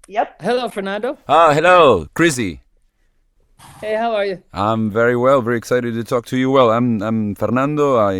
Yep. Hello, Fernando. Hello, Chrissie. Hey, how are you? I'm very well, very excited to talk to you. Well, I'm Fernando. I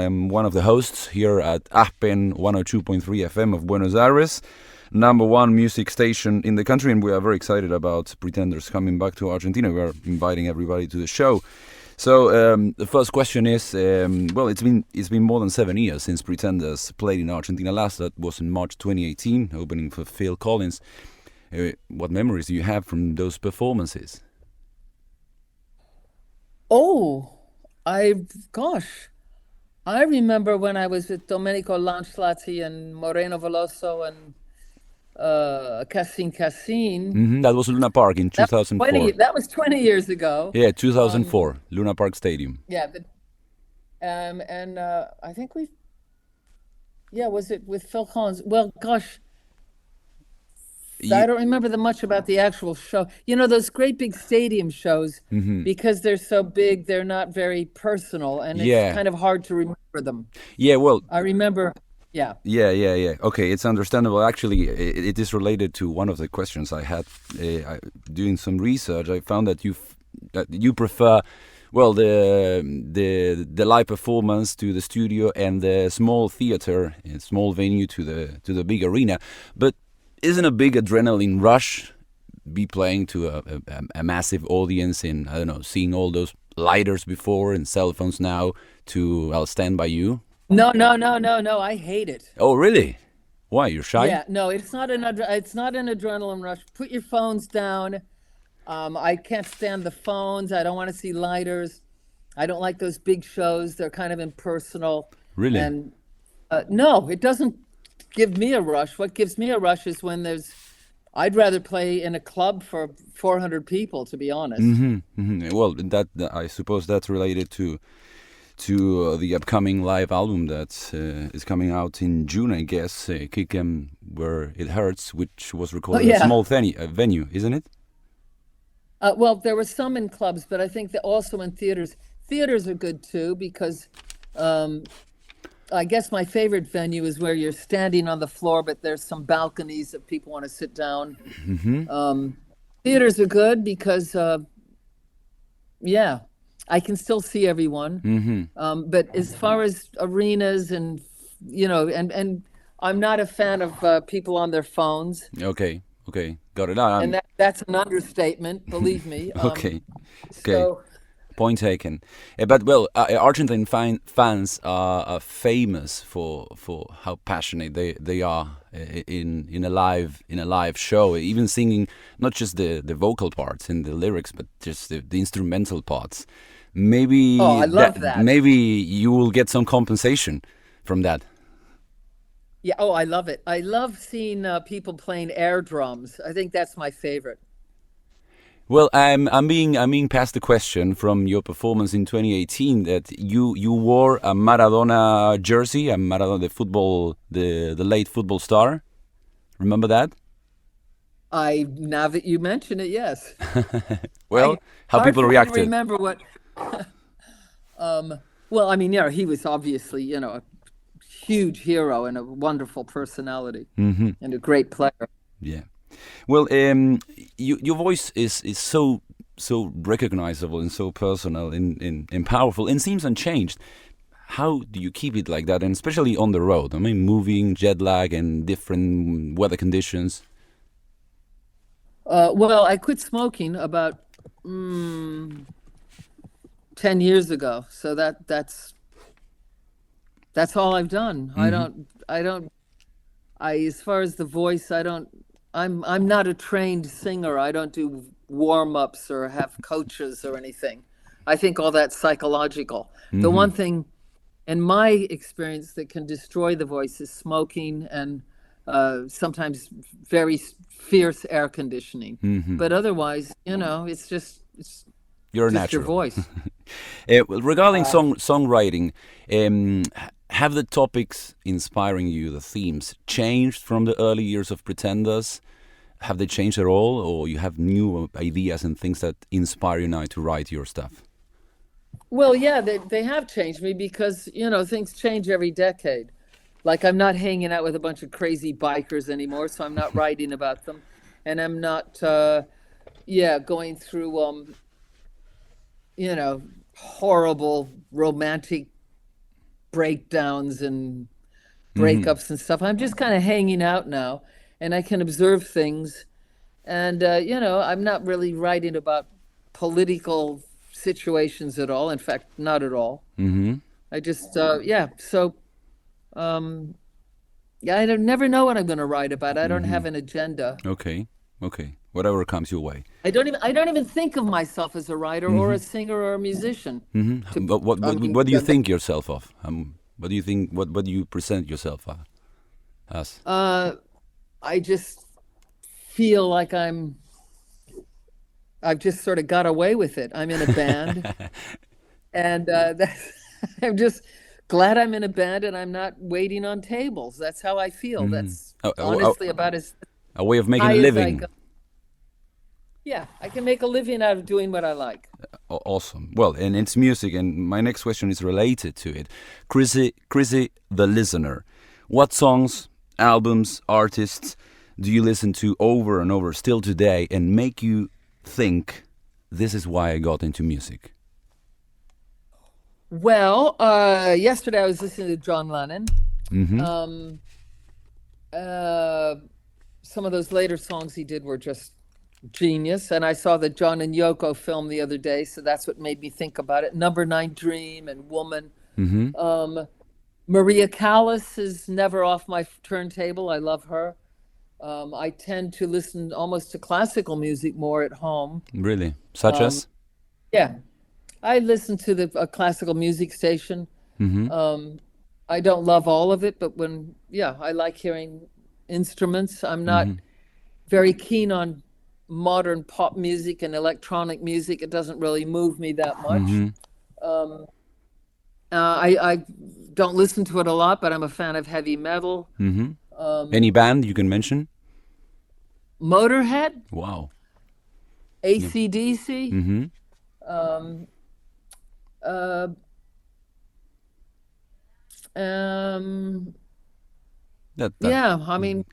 am one of the hosts here at Aspen 102.3 FM of Buenos Aires, number one music station in the country, and we are very excited about Pretenders coming back to Argentina. We are inviting everybody to the show. So the first question is, well, it's been more than 7 years since Pretenders played in Argentina last. That was in March 2018, opening for Phil Collins. What memories do you have from those performances? Oh, gosh, I remember when I was with Domenico Lancilotti and Moreno Veloso and Cassin. That was Luna Park in That was 20, 2004. that was 20 years ago. Yeah, Um, 2004, Luna Park Stadium. yeah, and I think yeah, was it with Phil Collins? Well, gosh, I You, don't remember much about the actual show. You know, those great big stadium shows, because they're so big, they're not very personal, and it's yeah, kind of hard to remember them. yeah. Well, I remember, yeah. yeah. Okay, it's understandable. Actually, it is related to one of the questions I had doing some research. I found that you prefer, well, the live performance to the studio and the small theater, small venue to the big arena, but isn't a big adrenaline rush be playing to a massive audience in, I don't know, seeing all those lighters before and cell phones now to I'll Stand By You? No, no, no, no, no. I hate it. Oh, really? Why? You're shy? Yeah, no, it's not an adrenaline rush. Put your phones down. I can't stand the phones. I don't want to see lighters. I don't like those big shows. They're kind of impersonal. Really? And no, it doesn't give me a rush. What gives me a rush is when I'd rather play in a club for 400 people, to be honest. Well, I suppose that's related to the upcoming live album that is coming out in June, I guess. Kick 'Em Where It Hurts, which was Oh, recorded at a yeah. small venue, isn't it? Well, there were some in clubs, but I think that also in theaters. Theaters are good too because um, I guess my favorite venue is where you're standing on the floor, but there's some balconies that people want to sit down. Um, Theaters are good because, yeah, I can still see everyone. But as far as arenas and, and I'm not a fan of people on their phones, Okay, got it. and that's an understatement, believe me. Okay, okay. So. Point taken. But well, Argentine fans are famous for how passionate they are in a live show, even singing not just the vocal parts and the lyrics, but just the instrumental parts. Oh, Maybe I love that. maybe you will get some compensation from that. Yeah, oh, I love it. I love seeing people playing air drums. I think that's my favorite. Well, I'm being passed the question from your performance in 2018 that you wore a Maradona jersey, a Maradona the late football star. Remember that? Now that you mention it, yes. Well, I how Hard people for me to reacted. remember what. Well, I mean, yeah, he was obviously, a huge hero and a wonderful personality and a great player. Yeah. Well, your voice is so recognizable and so personal and powerful and seems unchanged. How do you keep it like that, and especially on the road? I mean, moving, jet lag, and different weather conditions. Well, I quit smoking about mm, 10 years ago, so that's all I've done. As far as the voice, I'm not a trained singer. I don't do warm-ups or have coaches or anything. I think all that's psychological. The one thing in my experience that can destroy the voice is smoking and sometimes very fierce air conditioning. But otherwise, You're a just your natural. voice. Well, regarding songwriting, have the topics inspiring you, the themes, changed from the early years of Pretenders? Have they changed at all, or you have new ideas and things that inspire you now to write your stuff? Well, yeah, they have changed me because, things change every decade. Like I'm not hanging out with a bunch of crazy bikers anymore, so I'm not writing about them. and I'm not, going through, horrible romantic breakdowns and breakups and stuff. I'm just kind of hanging out now, and I can observe things. And, I'm not really writing about political situations at all. In fact, not at all. I just, So, I don't, never know what I'm going to write about. I don't have an agenda. Okay. Whatever comes your way. I don't even think of myself as a writer or a singer or a musician. But what do you think yourself of? What do you think? What do you present yourself as? I just feel like I've just sort of got away with it. I'm in a band, and I'm just glad I'm in a band and I'm not waiting on tables. That's how I feel. That's honestly about as A way of making high a as I living. go. Yeah, I can make a living out of doing what I like. Awesome. Well, and it's music, and my next question is related to it. Chrissie, the listener. What songs, albums, artists do you listen to over and over still today and make you think, this is why I got into music? Well, yesterday I was listening to John Lennon. Mm-hmm. Some of those later songs he did were just genius. And I saw the John and Yoko film the other day, so that's what made me think about it. Number 9 Dream and Woman. Mm-hmm. Maria Callas is never off my turntable. I love her. I tend to listen almost to classical music more at home. Really? Such as? Yeah, I listen to a classical music station. Mm-hmm. I don't love all of it, but I like hearing instruments. I'm not very keen on modern pop music and electronic music. It doesn't really move me that much. I don't listen to it a lot, but I'm a fan of heavy metal. Any band you can mention? Motorhead, Wow. AC/DC. Mm-hmm. That Yeah, I mean,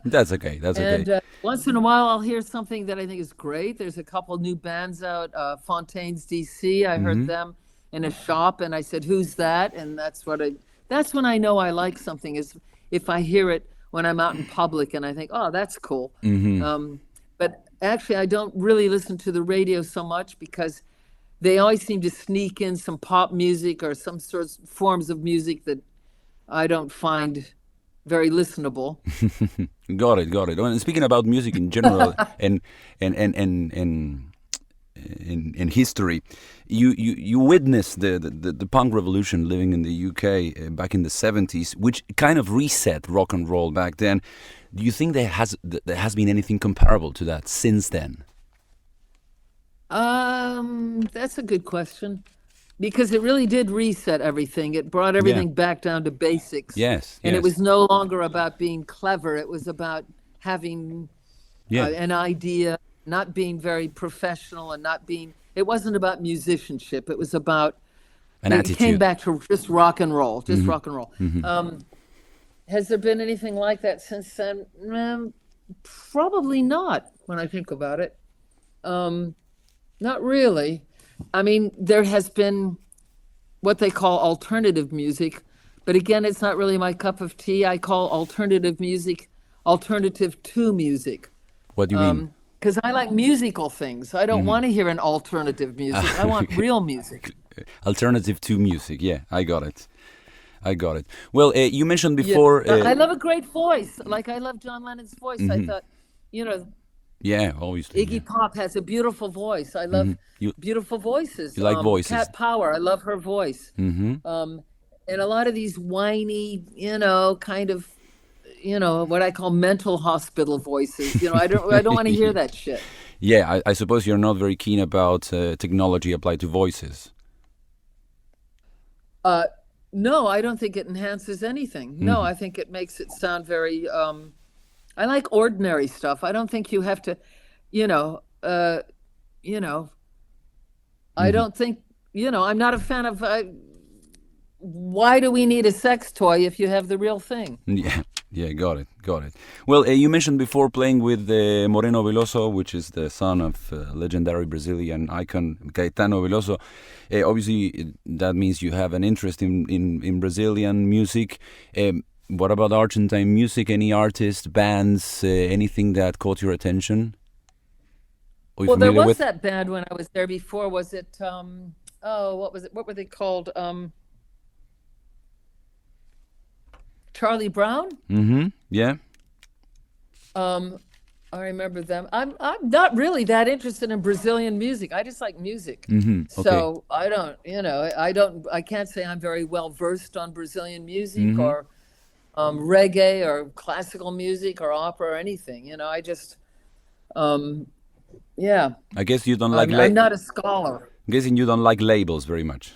That's okay. That's okay. and once in a while I'll hear something that I think is great. There's a couple new bands out, Fontaine's DC. I heard them in a shop, and I said, "Who's that?" And that's when I know I like something, is if I hear it when I'm out in public and I think, "Oh, that's cool." But actually, I don't really listen to the radio so much because they always seem to sneak in some pop music or some sorts forms of music that I don't find very listenable. Got it. Well, and speaking about music in general and in history, you witnessed the punk revolution living in the UK back in the 70s, which kind of reset rock and roll back then. Do you think there has been anything comparable to that since then? That's a good question, because it really did reset everything. It brought everything back down to basics. Yes. And it was no longer about being clever. It was about having an idea, not being very professional, and it wasn't about musicianship. It was about an attitude. It came back to just rock and roll, rock and roll. Has there been anything like that since then? Probably not, when I think about it. Not really. I mean, there has been what they call alternative music, but again, it's not really my cup of tea. I call alternative music alternative to music. What do you mean? Because I like musical things. I don't want to hear an alternative music. I want real music. Alternative to music. Yeah, I got it. Well, you mentioned before. I love a great voice. Like, I love John Lennon's voice. I thought, yeah, obviously. Iggy Pop has a beautiful voice. I love beautiful voices. You like voices. Cat Power, I love her voice. And a lot of these whiny, kind of, what I call mental hospital voices. I don't want to hear that shit. Yeah, I suppose you're not very keen about technology applied to voices. No, I don't think it enhances anything. No, I think it makes it sound very. I like ordinary stuff. I don't think you have to, I don't think, I'm not a fan of, why do we need a sex toy if you have the real thing? Yeah, got it, got it. Well, you mentioned before playing with Moreno Veloso, which is the son of legendary Brazilian icon Caetano Veloso. Obviously, that means you have an interest in Brazilian music. What about Argentine music? Any artists, bands, anything that caught your attention? Are you Well, there familiar was with? that band when I was there before. Was it oh, what was it? What were they called? Charlie Brown? Mm-hmm. Yeah. Um, I remember them. I'm not really that interested in Brazilian music. I just like music. Mm-hmm. Okay. So I don't, I can't say I'm very well versed on Brazilian music Mm-hmm. or reggae or classical music or opera or anything. I just, um, yeah, I guess you don't like I'm not a scholar. guessing you don't like labels very much.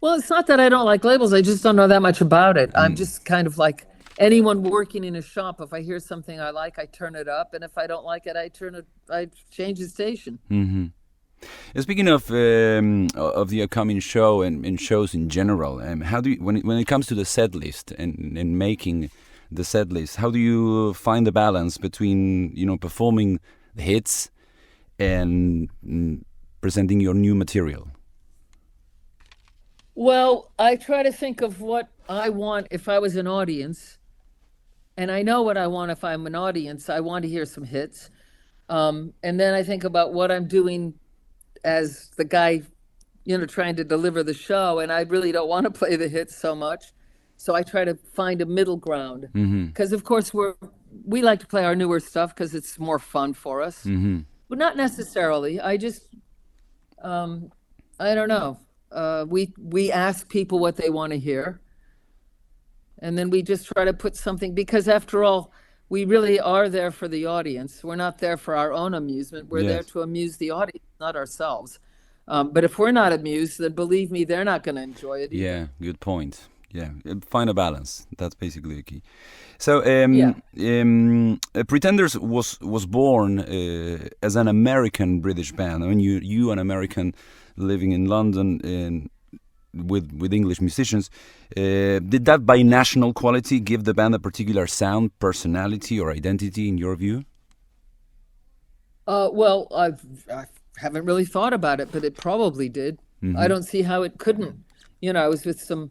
Well, it's not that I don't like labels. I just don't know that much about it. I'm Mm. just kind of like anyone working in a shop. If I hear something I like, I turn it up, and if I don't like it, I change the station. Mm-hmm. Speaking of the upcoming show and shows in general, how do you, when it comes to the set list and making the set list, how do you find the balance between performing the hits and presenting your new material? Well, I try to think of what I want if I was an audience, and I know what I want if I'm an audience. I want to hear some hits. And then I think about what I'm doing as the guy, trying to deliver the show, and I really don't want to play the hits so much. So I try to find a middle ground. Mm-hmm. Because of course we like to play our newer stuff because it's more fun for us. Mm-hmm. But not necessarily. Um, I don't know. We ask people what they want to hear, and then we just try to put something, because after all, we really are there for the audience. We're not there for our own amusement. We're there Yes. to amuse the audience, not ourselves. But if we're not amused, then believe me, they're not going to enjoy it either. Yeah. Good point. Yeah. Find a balance. That's basically the key. So, Yeah. Pretenders was born as an American British band. I mean, you an American living in London and with English musicians. Did that binational quality give the band a particular sound, personality, or identity in your view? Well, I haven't really thought about it, but it probably did. I Mm-hmm. don't see how it couldn't. I was with some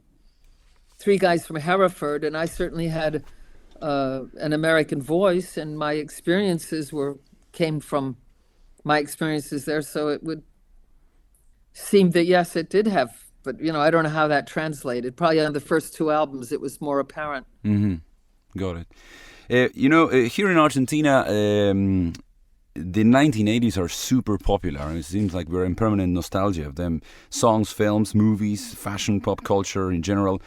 three guys from Hereford, and I certainly had an American voice, and my experiences came from my experiences there. So it would seem that yes, it did have, but I don't know how that translated. Probably on the first two albums, it was more apparent. Mm-hmm. Got it. Here in Argentina, the 1980s are super popular, and it seems like we're in permanent nostalgia of them. Songs, films, movies, fashion, pop culture in general.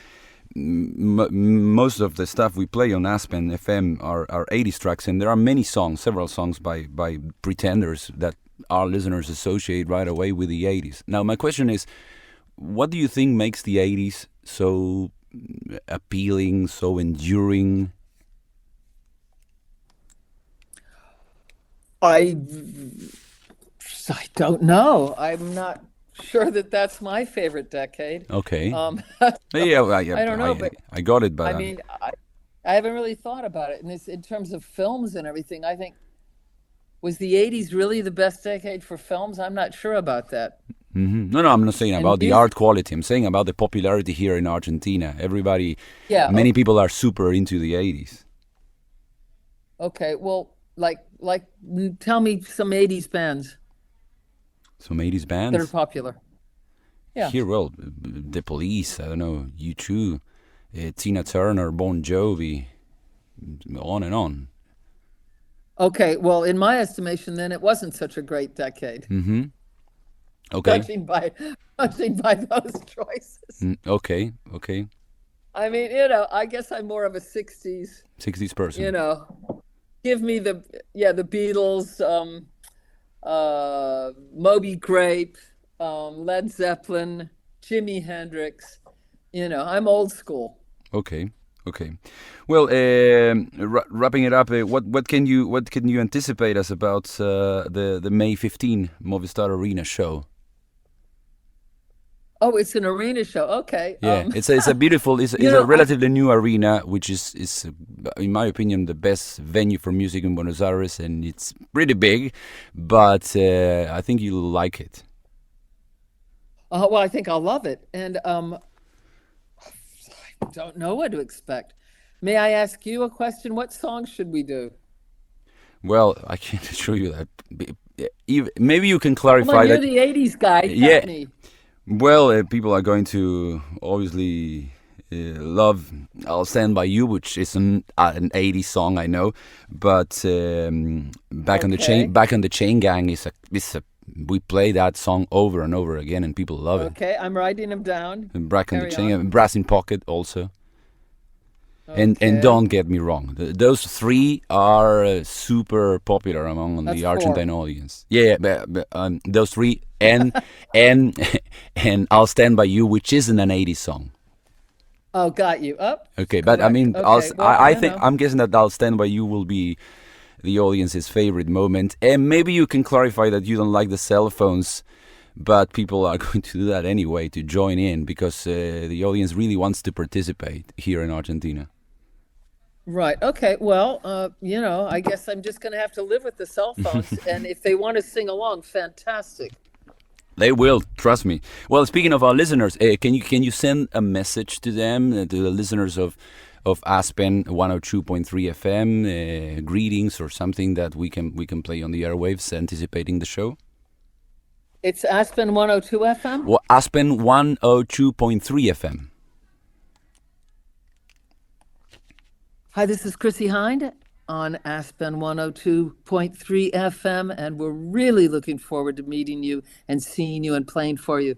Most of the stuff we play on Aspen FM are 80s tracks, and there are many songs, several songs by Pretenders that our listeners associate right away with the 80s. Now, my question is, what do you think makes the 80s so appealing, so enduring? I I don't know. I'm not sure that that's my favorite decade. Okay. Um, Yeah, I don't know, but I got it, but I mean, I haven't really thought about it. And in terms of films and everything, I think, was the 80s really the best decade for films? I'm not sure about that. no, I'm not saying And about the art quality. I'm saying about the popularity here in Argentina. yeah, Many people are super into the 80s. okay. Well, tell me some 80s bands Some 80s that are bands. popular. Yeah. Here, well, The Police, I don't know, U2, Tina Turner, Bon Jovi, on and on. Okay. Well, in my estimation, then it wasn't such a great decade, Mm-hmm. Okay. judging by those choices. Okay. Okay. I mean, I guess I'm more of a 60s, 60s you person. know, give me the Beatles, Moby Grape, Led Zeppelin, Jimi Hendrix. I'm old school. Okay. Okay. Well, wrapping it up, what can you anticipate us about the May 15 Movistar Arena show? Oh, it's an arena show. Okay. Yeah, it's a beautiful, it's You a know, I, relatively new arena, which is in my opinion the best venue for music in Buenos Aires, and it's pretty big, but I think you'll like it. well, I think I'll love it. And I don't know what to expect. May I ask you a question? What song should we do? Well, I can't assure you that. Maybe you can Come on, clarify you're that. the 80s guy. Help Yeah, me. well, people are going to obviously love "I'll Stand by You," which is an '80s song, I know, but Okay. Back on the Chain Gang is a we play that song over and over again, and people love it. Okay. I'm writing them down. And Back on the Carry Chain, on. Brass in Pocket also. And Okay. don't get me wrong, those three are super popular among That's the four. Argentine audience. Yeah, but those three and and "I'll Stand by You," which isn't an '80s song. Oh, got you. Up. Okay, but I Correct. mean, Okay. Well, I think I'm guessing that "I'll Stand by You" will be the audience's favorite moment, and maybe you can clarify that you don't like the cell phones, but people are going to do that anyway to join in because the audience really wants to participate here in Argentina. right. Okay. Well, I guess I'm just going to have to live with the cell phones. And if they want to sing along, fantastic. They will, trust me. Well, speaking of our listeners, can you send a message to them, to the listeners of Aspen 102.3 FM, greetings or something that we can play on the airwaves, anticipating the show? It's Aspen 102 FM. Well, Aspen 102.3 FM. Hi, this is Chrissie Hynde on Aspen 102.3 FM, and we're really looking forward to meeting you and seeing you and playing for you.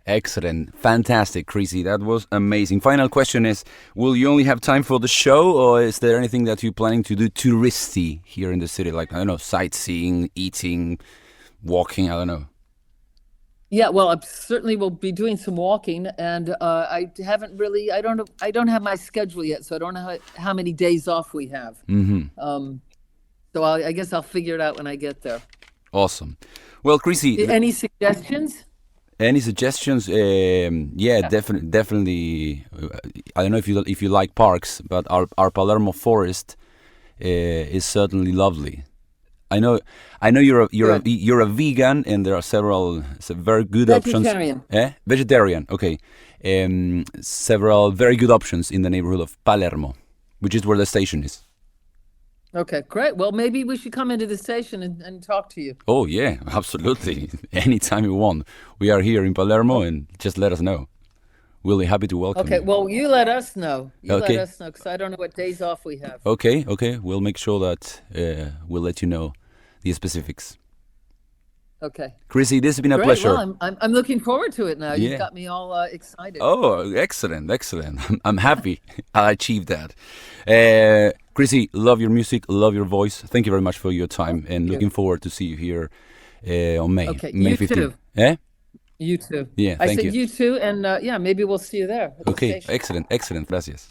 Excellent, fantastic, Chrissy. That was amazing. Final question is: will you only have time for the show, or is there anything that you're planning to do touristy here in the city, like I don't know, sightseeing, eating, walking? I don't know. Yeah, well, I certainly will be doing some walking, and I haven't really, I don't have my schedule yet, so I don't know how many days off we have. Um, so I guess I'll figure it out when I get there. Awesome. Well, Chrissy, Any suggestions? any suggestions? Yeah, Yeah. definitely. I don't know if you like parks, but our Palermo forest is certainly lovely. I know, I know Good. you're a vegan, and there are very good options. Vegetarian. Vegetarian. Okay, several very good options in the neighborhood of Palermo, which is where the station is. Okay, great. Well, maybe we should come into the station and talk to you. Oh yeah, absolutely. Anytime you want, we are here in Palermo, Oh, and just let us know. We'll be happy to welcome okay, you. well, you let us know. You let Okay, us know, because I don't know what days off we have. okay. We'll make sure that we'll let you know the specifics. Okay, Chrissy, this has been a great. Well, pleasure. I'm looking forward to it now. You've Yeah. got me all excited. Oh, excellent, excellent. I'm happy I achieved that. Chrissy, love your music, love your voice. Thank you very much for your time, and Thank you. looking forward to see you here on Okay, May you 15th. too. Eh? You too. Yeah, I thank said you. you too, and yeah, maybe we'll see you there at the Okay, station. excellent, excellent. Gracias.